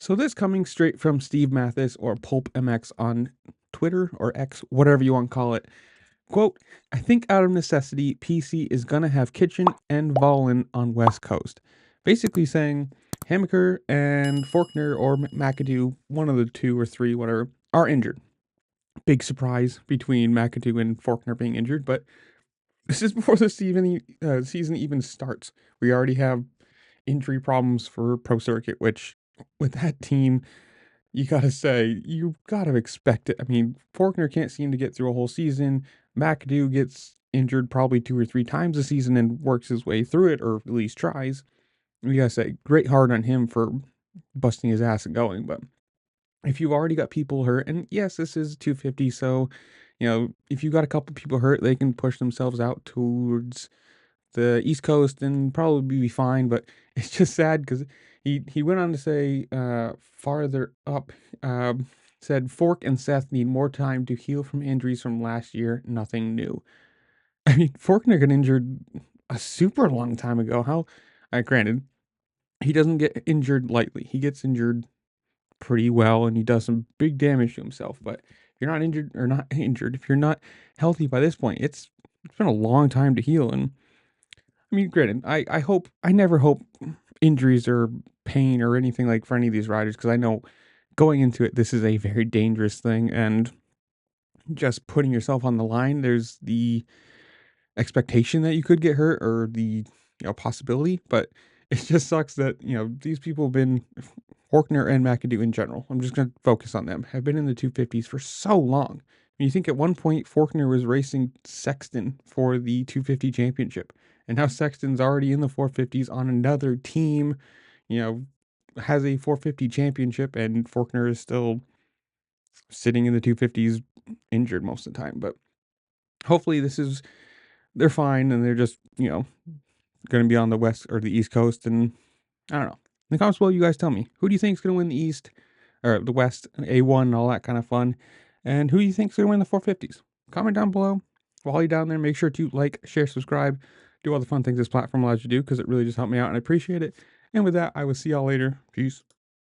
So this coming straight from Steve Mathis or Pulp MX on Twitter or X, whatever you want to call it. Quote, I think out of necessity, PC is going to have Kitchen and Volin on West Coast. Basically saying Hammaker and Faulkner or McAdoo, one of the two or three, whatever, are injured. Big surprise between McAdoo and Faulkner being injured, but this is before the season even starts. We already have injury problems for Pro Circuit, which with that team, you gotta say, you gotta expect it. I mean, Faulkner can't seem to get through a whole season. McAdoo gets injured probably 2 or 3 times a season and works his way through it, or at least tries. You gotta say, great hard on him for busting his ass and going. But if you've already got people hurt, and yes, this is 250, so, if you got a couple people hurt, they can push themselves out towards the East Coast and probably be fine. But it's just sad because he went on to say farther up, said Fork and Seth need more time to heal from injuries from last year. Nothing new. I mean, Forkner got injured a super long time ago. How? Granted, he doesn't get injured lightly. He gets injured pretty well, and he does some big damage to himself. But if you're not injured or not injured, if you're not healthy by this point, it's been a long time to heal. And I mean, granted, I never hope injuries or pain or anything like for any of these riders, because I know going into it, this is a very dangerous thing, and just putting yourself on the line, there's the expectation that you could get hurt or the possibility, but it just sucks that these people have been Horkner and McAdoo in general. I'm just going to focus on them. Have been in the 250s for so long. You think at one point Faulkner was racing Sexton for the 250 championship, and now Sexton's already in the 450s on another team, has a 450 championship, and Faulkner is still sitting in the 250s injured most of the time. But hopefully they're fine, and they're just, going to be on the West or the East Coast. And I don't know. In the comments below, you guys tell me, who do you think is going to win the East or the West, A1, and all that kind of fun? And who do you think is going to win the 450s? Comment down below. While you're down there, make sure to like, share, subscribe, do all the fun things this platform allows you to do, because it really just helped me out and I appreciate it. And with that, I will see y'all later. Peace.